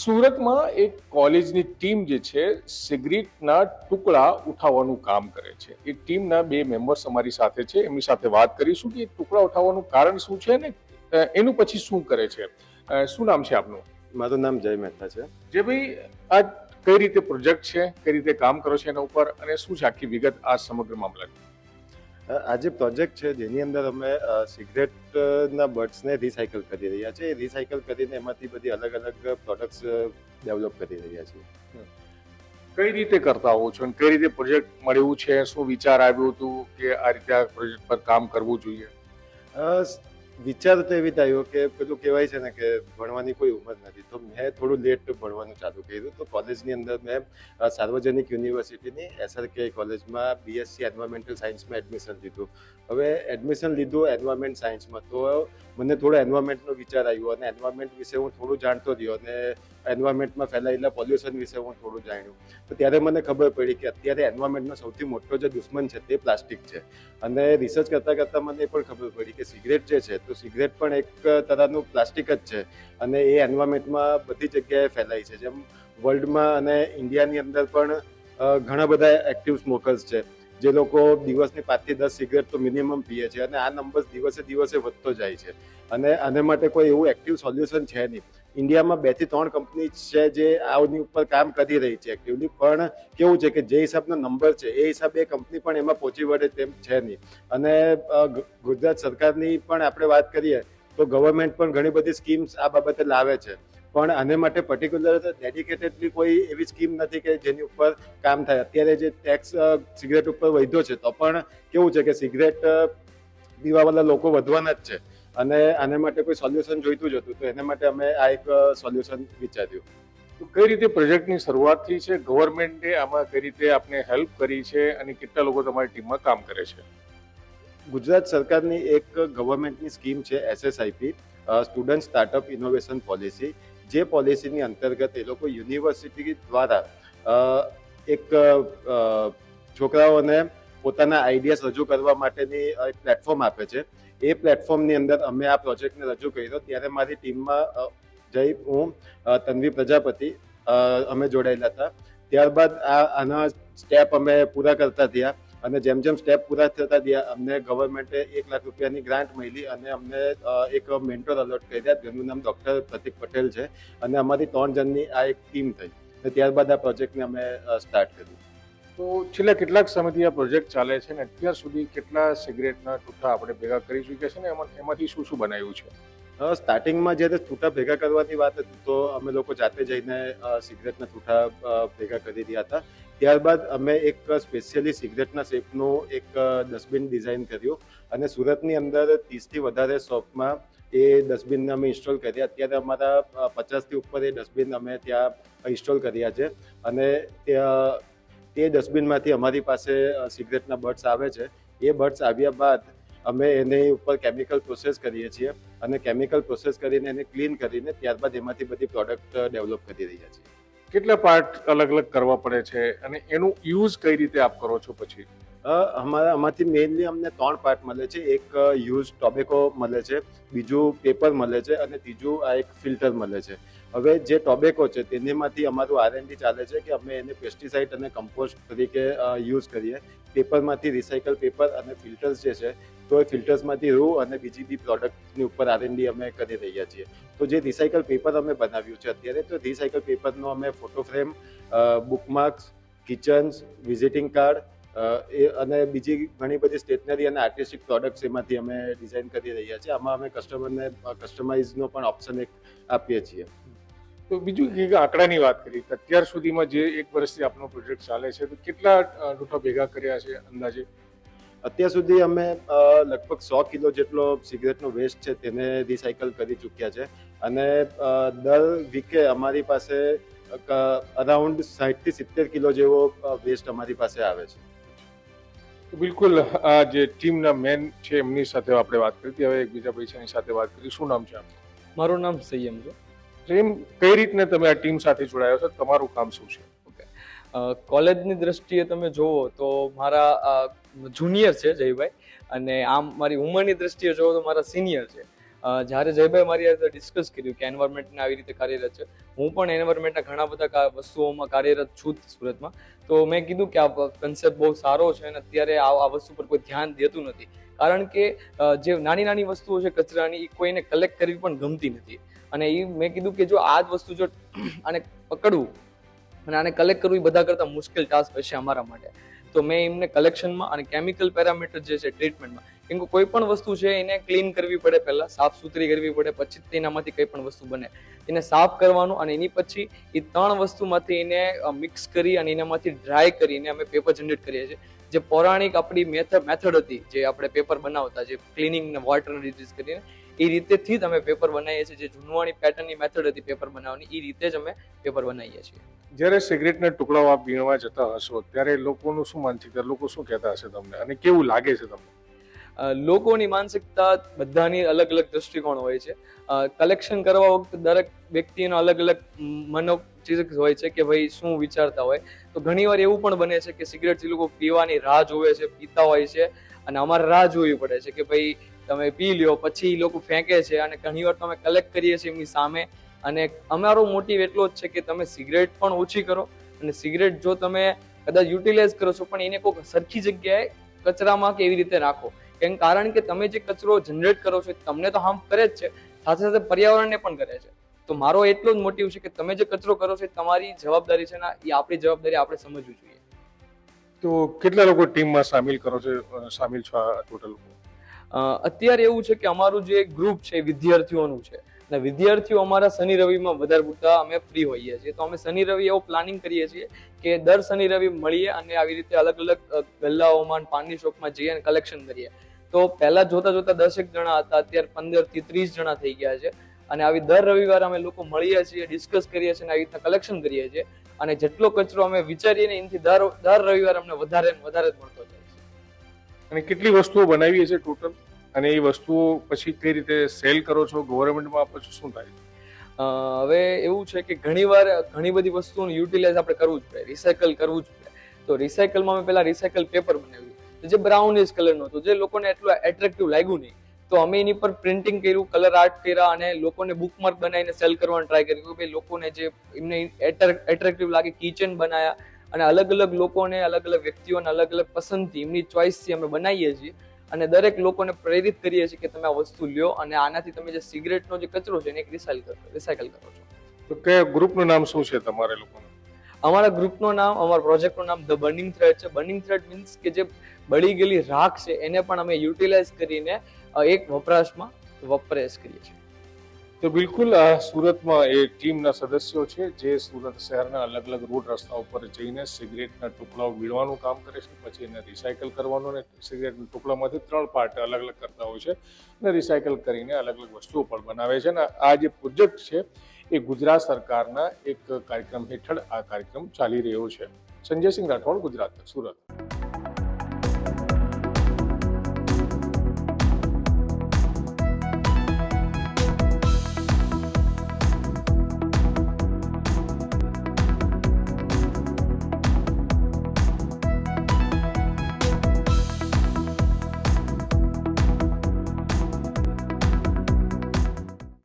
સુરતમાં એક કોલેજની ટીમ જે છે સિગરેટના ટુકડા ઉઠાવવાનું કામ કરે છે. એ ટીમના બે મેમ્બર્સ અમારી સાથે છે, એમની સાથે વાત કરીશું કે ટુકડા ઉઠાવવાનું કારણ શું છે ને એનું પછી શું કરે છે. શું નામ છે આપનું? મારું નામ જય મહેતા છે. જે ભાઈ, આ કઈ રીતે પ્રોજેક્ટ છે, કઈ રીતે કામ કરો છો એના ઉપર, અને શું છે આખી વિગત આ સમગ્ર મામલાની? આ જે પ્રોજેક્ટ છે જેની અંદર અમે સિગરેટના બટ્સને રિસાયકલ કરી રહ્યા છીએ. એ રિસાયકલ કરીને એમાંથી બધી અલગ અલગ પ્રોડક્ટ્સ ડેવલપ કરી રહ્યા છીએ. કઈ રીતે કરતા હોવ છો અને કઈ રીતે પ્રોજેક્ટ મળ્યું છે, શું વિચાર આવ્યું હતું કે આ રીતે આ પ્રોજેક્ટ પર કામ કરવું જોઈએ? વિચાર તો એવી થયો કે પેલું કહેવાય છે ને કે ભણવાની કોઈ ઉંમર નથી, તો મેં થોડું લેટ ભણવાનું ચાલુ કર્યું. તો કોલેજની અંદર મેં સાર્વજનિક યુનિવર્સિટીની SRK કોલેજમાં BSc એન્વાયરમેન્ટલ સાયન્સમાં એડમિશન લીધું. હવે એડમિશન લીધું એન્વાયરમેન્ટ સાયન્સમાં, તો મને થોડો એન્વાયરમેન્ટનો વિચાર આવ્યો અને એન્વાયરમેન્ટ વિશે હું થોડું જાણતો રહ્યો અને એન્વાયરમેન્ટમાં ફેલાયેલા પોલ્યુશન વિશે હું થોડું જાણ્યું. તો ત્યારે મને ખબર પડી કે અત્યારે એન્વાયરમેન્ટનો સૌથી મોટો જે દુશ્મન છે તે પ્લાસ્ટિક છે. અને રિસર્ચ કરતાં કરતાં મને એ પણ ખબર પડી કે સિગરેટ જે છે તો સિગરેટ પણ એક તરહનું પ્લાસ્ટિક જ છે અને એ એન્વાયરમેન્ટમાં બધી જગ્યાએ ફેલાય છે. જેમ વર્લ્ડમાં અને ઇન્ડિયાની અંદર પણ ઘણા બધા એક્ટિવ સ્મોકર્સ છે, જે લોકો દિવસની 5 થી 10 સિગરેટ તો મિનિમમ પીએ છે અને આ નંબર દિવસે દિવસે વધતો જાય છે. અને આને માટે કોઈ એવું એક્ટિવ સોલ્યુશન છે નહીં. ઇન્ડિયામાં 2 થી 3 કંપની છે જે આની ઉપર કામ કરી રહી છે એક્ટિવલી, પણ કેવું છે કે જે હિસાબનો નંબર છે એ હિસાબે એ કંપની પણ એમાં પહોંચી વળે તેમ છે નહીં. અને ગુજરાત સરકારની પણ આપણે વાત કરીએ તો ગવર્મેન્ટ પણ ઘણી બધી સ્કીમ્સ આ બાબતે લાવે છે, પણ આને માટે પર્ટિક્યુલર ડેડિકેટેડલી કોઈ એવી સ્કીમ નથી કે જેની ઉપર કામ થાય. અત્યારે જે ટેક્સ સિગરેટ ઉપર વધ્યો છે તો પણ કેવું છે કે સિગરેટ પીવાવાળા લોકો વધવાના જ છે અને આને માટે કોઈ સોલ્યુશન જોઈતું જ હતું. તો એના માટે અમે આ એક સોલ્યુશન વિચાર્યું. તો કઈ રીતે પ્રોજેક્ટની શરૂઆત થઈ છે, ગવર્મેન્ટે આમાં કઈ રીતે આપને હેલ્પ કરી છે અને કેટલા લોકો તમારી ટીમમાં કામ કરે છે? ગુજરાત સરકારની એક ગવર્મેન્ટની સ્કીમ છે SSIP, student startup innovation policy. જે પોલિસીની અંતર્ગત એ લોકો યુનિવર્સિટી દ્વારા એક છોકરાઓને પોતાના આઈડિયાઝ રજૂ કરવા માટેની એક પ્લેટફોર્મ આપે છે. એ પ્લેટફોર્મની અંદર અમે આ પ્રોજેક્ટને રજૂ કર્યો. ત્યારે મારી ટીમમાં હું, તન્વી પ્રજાપતિ અમે જોડાયેલા હતા. ત્યારબાદ આના સ્ટેપ અમે પૂરા કરતા થયા અને જેમ જેમ સ્ટેપ પૂરા થતા ગયા અમને ગવર્મેન્ટે 1 લાખ રૂપિયાની ગ્રાન્ટ મળી અને અમને એક મેન્ટોર અલોટ કર્યા, જેનું નામ ડૉક્ટર પ્રતિક પટેલ છે. અને અમારી 3 જણની આ એક ટીમ થઈ અને ત્યારબાદ આ પ્રોજેક્ટને અમે સ્ટાર્ટ કર્યું. તો છેલ્લા કેટલાક સમયથી આ પ્રોજેક્ટ ચાલે છે ને અત્યાર સુધી કેટલા સિગરેટના ટુકડા આપણે ભેગા કરી ચૂક્યા છે ને એમાંથી શું શું બનાવ્યું છે? સ્ટાર્ટિંગમાં જ્યારે છૂટા ભેગા કરવાની વાત હતી તો અમે લોકો જાતે જઈને સિગરેટના છૂટા ભેગા કરી રહ્યા હતા. ત્યારબાદ અમે એક સ્પેશિયલી સિગરેટના શેપનું એક ડસ્ટબિન ડિઝાઇન કર્યું અને સુરતની અંદર 30થી વધારે શોપમાં એ ડસ્ટબિનને અમે ઇન્સ્ટોલ કર્યા. અત્યારે અમારા 50થી ઉપર એ ડસ્ટબિન અમે ત્યાં ઇન્સ્ટોલ કર્યા છે અને તે ડસ્ટબિનમાંથી અમારી પાસે સિગરેટના બટ્સ આવે છે. એ બટ્સ આવ્યા બાદ અમે એની ઉપર કેમિકલ પ્રોસેસ કરીએ છીએ અને કેમિકલ પ્રોસેસ કરીને એને ક્લીન કરીને ત્યારબાદ એમાંથી બધી પ્રોડક્ટ ડેવલપ કરી રહ્યા છીએ. કેટલા પાર્ટ અલગ અલગ કરવા પડે છે અને એનું યુઝ કઈ રીતે આપ કરો છો? પછી આમાંથી મેઇનલી અમને 3 પાર્ટ મળે છે. એક યુઝ ટોબેકો મળે છે, બીજું પેપર મળે છે અને ત્રીજું આ એક ફિલ્ટર મળે છે. હવે જે ટોબેકો છે તેનામાંથી અમારું R&D ચાલે છે કે અમે એને પેસ્ટિસાઇડ અને કમ્પોસ્ટ તરીકે યુઝ કરીએ. પેપરમાંથી રિસાયકલ પેપર અને ફિલ્ટર્સ જે છે તો એ ફિલ્ટર્સમાંથી રૂ અને બીજી બી પ્રોડક્ટની ઉપર R&D અમે કરી રહ્યા છીએ. તો જે રિસાયકલ પેપર અમે બનાવ્યું છે અત્યારે, તો રિસાયકલ પેપરનો અમે photo frame, bookmarks, kitchens, visiting card અને બીજી ઘણી બધી સ્ટેશનરી અને આર્ટિસ્ટિક પ્રોડક્ટ્સ એમાંથી અમે ડિઝાઇન કરી રહ્યા છીએ. આમાં અમે કસ્ટમરને કસ્ટમાઇઝનો પણ ઓપ્શન એક આપીએ છીએ. તો બીજું કે આંકડાની વાત કરી, અત્યાર સુધીમાં જે 1 વર્ષથી આપનો પ્રોજેક્ટ ચાલે છે તો કેટલા ટુકડા ભેગા કર્યા છે અંદાજે? અત્યાર સુધી અમે લગભગ 100 કિલો જેટલો સિગરેટનો વેસ્ટ છે તેને રિસાયકલ કરી ચૂક્યા છે અને દર વીકે અમારી પાસે અરાઉન્ડ 60 થી 70 કિલો જેવો વેસ્ટ અમારી પાસે આવે છે. બિલકુલ, આ જે ટીમના મેન છે એમની સાથે આપણે વાત કરી. હવે એક બીજા પૈસાની સાથે વાત કરી. શું નામ છે આપનું? મારું નામ સંયમ છે. પ્રેમ, કઈ રીતને તમે આ ટીમ સાથે જોડાયો છો? તમારું કામ શું છે? કોલેજની દ્રષ્ટિએ તમે જોવો તો મારા જુનિયર છે જયભાઈ, અને આમ મારી ઉંમરની દ્રષ્ટિએ જોવો તો મારા સિનિયર છે. જ્યારે જયભાઈ મારી સાથે ડિસ્કસ કર્યું કે એન્વાયરમેન્ટને આવી રીતે કાર્યરત છે, હું પણ એન્વાયરમેન્ટના ઘણા બધા વસ્તુઓમાં કાર્યરત છું સુરતમાં, તો મેં કીધું કે આ કન્સેપ્ટ બહુ સારો છે અને અત્યારે આ વસ્તુ પર કોઈ ધ્યાન દેતું નથી, કારણ કે જે નાની નાની વસ્તુઓ છે કચરાની, એ કોઈને કલેક્ટ કરવી પણ ગમતી નથી. અને એ મેં કીધું કે જો આ જ વસ્તુ જો આને પકડવું અને આને કલેક્ટ કરવું એ બધા કરતાં મુશ્કેલ ટાસ્ક હશે અમારા માટે. તો મેં એમને કલેક્શનમાં અને કેમિકલ પેરામીટર જે છે ટ્રીટમેન્ટમાં, કેમ કે કોઈ પણ વસ્તુ છે એને ક્લીન કરવી પડે, પહેલા સાફ સુથરી કરવી પડે, પછી તેનામાંથી કંઈ પણ વસ્તુ બને એને સાફ કરવાનું, અને એની પછી એ 3 વસ્તુમાંથી એને મિક્સ કરી અને એનામાંથી ડ્રાય કરીને અમે પેપર જનરેટ કરીએ છીએ. જે પૌરાણિક આપણી મેથડ હતી, જે આપણે પેપર બનાવતા, જે ક્લિનિંગ ને વોટર રીલીઝ કરીને, એ રીતેથી જ અમે પેપર બનાવીએ છીએ. જે જૂનવાણી પેટર્નની મેથડ હતી પેપર બનાવવાની, એ રીતે જ અમે પેપર બનાવીએ છીએ. જ્યારે સિગરેટના ટુકડાઓ આપ વીણવા જતા હશો ત્યારે લોકોનું શું માનસિકતા, લોકો શું કહેતા હશે તમને અને કેવું લાગે છે તમને? લોકોની માનસિકતા બધાની અલગ અલગ દ્રષ્ટિકોણ હોય છે. કલેક્શન કરવા વખતે દરેક વ્યક્તિનો અલગ અલગ મનોચિજક હોય છે કે ભાઈ શું વિચારતા હોય. તો ઘણીવાર એવું પણ બને છે કે સિગરેટ જે લોકો પીવાની રાહ જોવે છે, પીતા હોય છે, અને અમારે રાહ જોવી પડે છે કે ભાઈ તમે પી લ્યો, પછી એ લોકો ફેંકે છે, અને ઘણીવાર તો અમે કલેક્ટ કરીએ છીએ એમની સામે. અને અમારો મોટિવ એટલો જ છે કે તમે સિગરેટ પણ ઓછી કરો, અને સિગરેટ જો તમે કદાચ યુટિલાઇઝ કરો છો પણ એને કોઈક સરખી જગ્યાએ કચરામાં કે એવી રીતે રાખો, કારણ કે તમે જે કચરો જનરેટ કરો છો તમને તો હાર્મ કરે જ છે, સાથે સાથે પર્યાવરણને પણ કરે છે. તો મારો એટલો જ મોટિવ છે કે તમે જે કચરો કરો છો એ તમારી જવાબદારી છે ને એ આપણી જવાબદારી આપણે સમજવી જોઈએ. તો કેટલા લોકો ટીમમાં સામેલ છો આ ટોટલ લોકો? અત્યારે એવું છે કે અમારું જે ગ્રુપ છે વિદ્યાર્થીઓનું છે, અને વિદ્યાર્થીઓ અમારા શનિ રવિમાં વધારે પૂરતા અમે ફ્રી હોઈએ છીએ. તો અમે શનિ રવિ એવો પ્લાનિંગ કરીએ છીએ કે દર શનિ રવિ મળીએ અને આવી રીતે અલગ અલગ ગલ્લાઓમાં, પાનની શોપમાં જઈએ અને કલેક્શન કરીએ. તો પહેલા જોતા 10 જણા હતા, અત્યારે 15 થી 30 જણા થઈ ગયા છે. અને આવી દર રવિવારે અમે લોકો મળીએ છીએ, ડિસ્કસ કરીએ છીએ અને આવી રીતના કલેક્શન કરીએ છીએ. અને જેટલો કચરો અમે વિચારીએ ને એનાથી દર રવિવારે અમને વધારે ને વધારે જ મળતો જાય છે. અને કેટલી વસ્તુઓ બનાવીએ છીએ ટોટલ, અને એ વસ્તુઓ પછી કઈ રીતે સેલ કરો છો, ગવર્મેન્ટમાં આપો છો, શું થાય? હવે એવું છે કે ઘણીવાર ઘણી બધી વસ્તુઓનું યુટિલાઇઝ આપણે કરવું જ પડે, રિસાયકલ કરવું જ પડે. તો રિસાયકલમાં અમે પહેલા રિસાયકલ પેપર બનાવ્યું, જે બ્રાઉનિશ કલરનું હતું, જે લોકોને એટલું એટ્રેક્ટિવ લાગ્યું નહીં. તો અમે એની પર પ્રિન્ટિંગ કર્યું, કલર આર્ટ કર્યા, અને લોકોને બુકમાર્ક બનાવીને સેલ કરવાનું ટ્રાય કર્યું કે ભાઈ લોકોને જે એમને એટ્રેક્ટિવ લાગે, કિચન બનાવ્યા. અને અલગ અલગ લોકોને, અલગ અલગ વ્યક્તિઓને અલગ અલગ પસંદથી, એમની ચોઇસથી અમે બનાવીએ છીએ. અને દરેક લોકોને પ્રેરિત કરીએ છીએ કે તમે આ વસ્તુ લ્યો અને આનાથી તમે જે સિગરેટનો જે કચરો છે એને એક રિસાયકલ કરો છો. તો કયા ગ્રુપનું નામ શું છે તમારા લોકોનું? અમારા ગ્રુપનું નામ, અમારા પ્રોજેક્ટનું નામ ધ બર્નિંગ થ્રેડ છે. બર્નિંગ થ્રેડ મીન્સ કે જે બળી ગયેલી રાખ છે એને પણ અમે યુટિલાઇઝ કરીને એક વપરાશમાં વપરાશ કરીએ છીએ. તો બિલકુલ સુરતમાં એ ટીમના સદસ્યો છે જે સુરત શહેરના અલગ અલગ રોડ રસ્તા ઉપર જઈને સિગરેટના ટુકડાઓ વીણવાનું કામ કરે છે, પછી એને રિસાયકલ કરવાનું, અને સિગરેટના ટુકડામાંથી 3 પાર્ટ અલગ અલગ કરતા હોય છે અને રિસાયકલ કરીને અલગ અલગ વસ્તુઓ પણ બનાવે છે. અને આ જે પ્રોજેક્ટ છે એ ગુજરાત સરકારના એક કાર્યક્રમ હેઠળ આ કાર્યક્રમ ચાલી રહ્યો છે. સંજયસિંહ રાઠોડ, ગુજરાત તક, સુરત.